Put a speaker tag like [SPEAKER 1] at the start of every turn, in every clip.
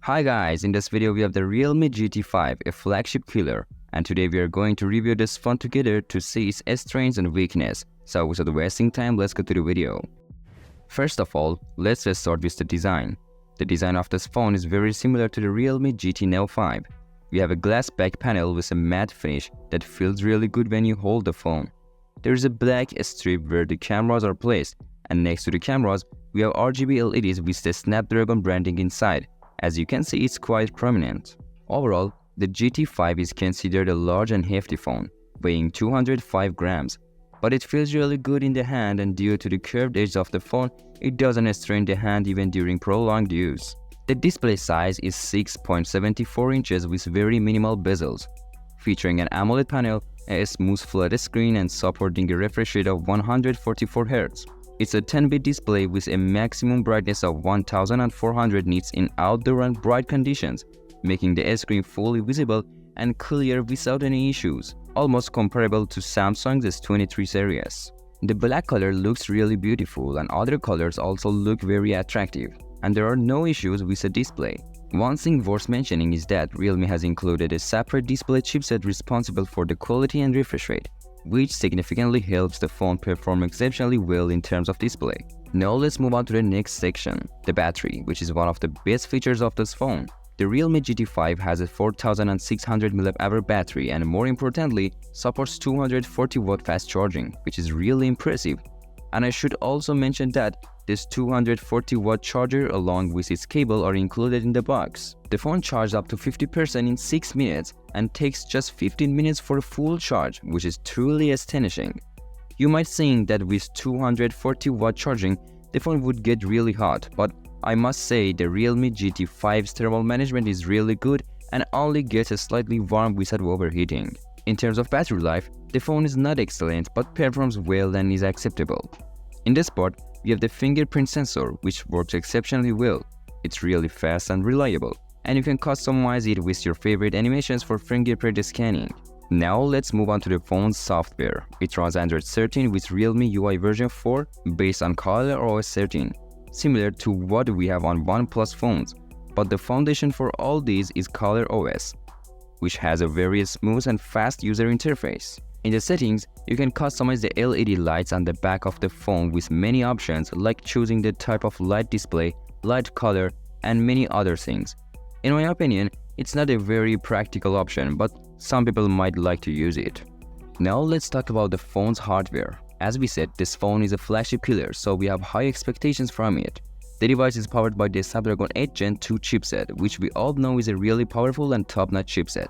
[SPEAKER 1] Hi guys, in this video we have the Realme GT5, a flagship killer, and today we are going to review this phone together to see its strengths and weakness. So without wasting time, let's go to the video. First of all, let's just start with the design. The design of this phone is very similar to the Realme GT Neo 5. We have a glass back panel with a matte finish that feels really good when you hold the phone. There is a black strip where the cameras are placed, and next to the cameras, we have RGB LEDs with the Snapdragon branding inside. As you can see, it's quite prominent. Overall, the GT5 is considered a large and hefty phone, weighing 205 grams. But it feels really good in the hand, and due to the curved edge of the phone, it doesn't strain the hand even during prolonged use. The display size is 6.74 inches with very minimal bezels, featuring an AMOLED panel, a smooth flat screen, and supporting a refresh rate of 144 Hz. It's a 10-bit display with a maximum brightness of 1400 nits in outdoor and bright conditions, making the screen fully visible and clear without any issues, almost comparable to Samsung's S23 series. The black color looks really beautiful, and other colors also look very attractive, and there are no issues with the display. One thing worth mentioning is that Realme has included a separate display chipset responsible for the quality and refresh rate, which significantly helps the phone perform exceptionally well in terms of display. Now let's move on to the next section, the battery, which is one of the best features of this phone. The Realme GT5 has a 4600 mAh battery and, more importantly, supports 240-watt fast charging, which is really impressive. And I should also mention that this 240-watt charger along with its cable are included in the box. The phone charged up to 50% in 6 minutes and takes just 15 minutes for a full charge, which is truly astonishing. You might think that with 240-watt charging, the phone would get really hot, but I must say the Realme GT5's thermal management is really good and only gets slightly warm without overheating. In terms of battery life, the phone is not excellent but performs well and is acceptable. In this part, we have the fingerprint sensor, which works exceptionally well. It's really fast and reliable, and you can customize it with your favorite animations for fingerprint scanning. Now let's move on to the phone's software. It runs Android 13 with Realme UI version 4 based on ColorOS 13, similar to what we have on OnePlus phones, but the foundation for all these is ColorOS, which has a very smooth and fast user interface. In the settings, you can customize the LED lights on the back of the phone with many options like choosing the type of light display, light color, and many other things. In my opinion, it's not a very practical option, but some people might like to use it. Now let's talk about the phone's hardware. As we said, this phone is a flagship killer, so we have high expectations from it. The device is powered by the Snapdragon 8 Gen 2 chipset, which we all know is a really powerful and top-notch chipset.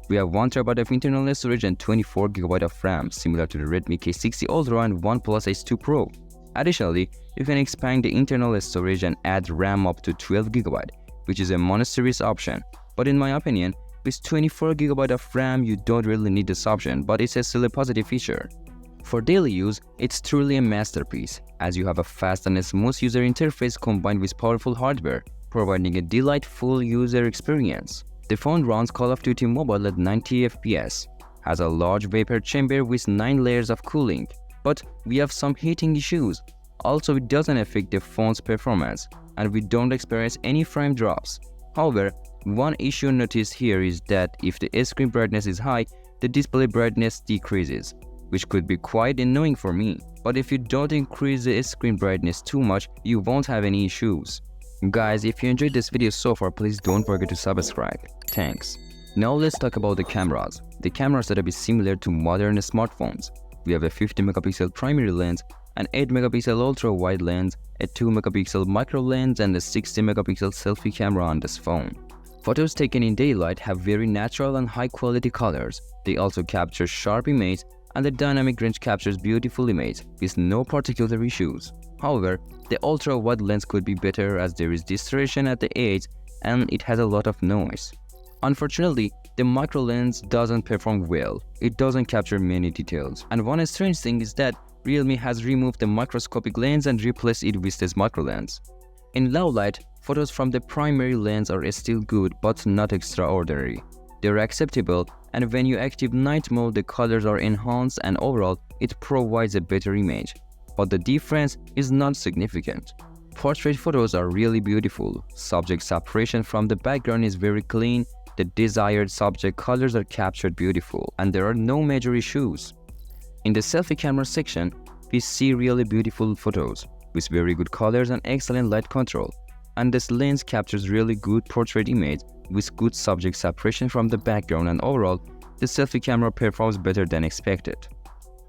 [SPEAKER 1] We have 1TB of internal storage and 24GB of RAM, similar to the Redmi K60 Ultra and OnePlus H2 Pro. Additionally, you can expand the internal storage and add RAM up to 12GB, which is a mono-series option. But in my opinion, with 24GB of RAM, you don't really need this option, but it's still a positive feature. For daily use, it's truly a masterpiece, as you have a fast and smooth user interface combined with powerful hardware, providing a delightful user experience. The phone runs Call of Duty Mobile at 90 FPS, has a large vapor chamber with 9 layers of cooling, but we have some heating issues. Also, it doesn't affect the phone's performance, and we don't experience any frame drops. However, one issue noticed here is that if the screen brightness is high, the display brightness decreases, which could be quite annoying for me. But if you don't increase the screen brightness too much, you won't have any issues. Guys, if you enjoyed this video so far, please don't forget to subscribe. Thanks. Now let's talk about the cameras. The camera setup is similar to modern smartphones. We have a 50MP primary lens, an 8MP ultra-wide lens, a 2MP micro lens, and a 60MP selfie camera on this phone. Photos taken in daylight have very natural and high-quality colors. They also capture sharp images, and the dynamic range captures beautiful images with no particular issues. However, the ultra-wide lens could be better as there is distortion at the edge and it has a lot of noise. Unfortunately, the micro lens doesn't perform well. It doesn't capture many details. And one strange thing is that Realme has removed the microscopic lens and replaced it with this micro lens. In low light, photos from the primary lens are still good but not extraordinary. They're acceptable, and when you activate night mode, the colors are enhanced and overall, it provides a better image. But the difference is not significant. portrait photos are really beautiful. Subject separation from the background is very clean. The desired subject colors are captured beautiful, and there are no major issues. In the selfie camera section, we see really beautiful photos with very good colors and excellent light control. And this lens captures really good portrait image with good subject separation from the background, and overall, the selfie camera performs better than expected.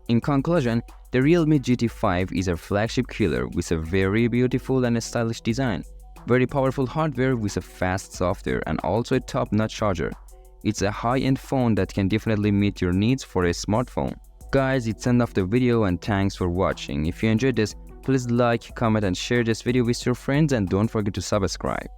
[SPEAKER 1] In conclusion, the Realme GT5 is a flagship killer with a very beautiful and stylish design, very powerful hardware with a fast software, and also a top-notch charger. It's a high-end phone that can definitely meet your needs for a smartphone. Guys, it's the end of the video and thanks for watching. If you enjoyed this, please like, comment and share this video with your friends, and don't forget to subscribe.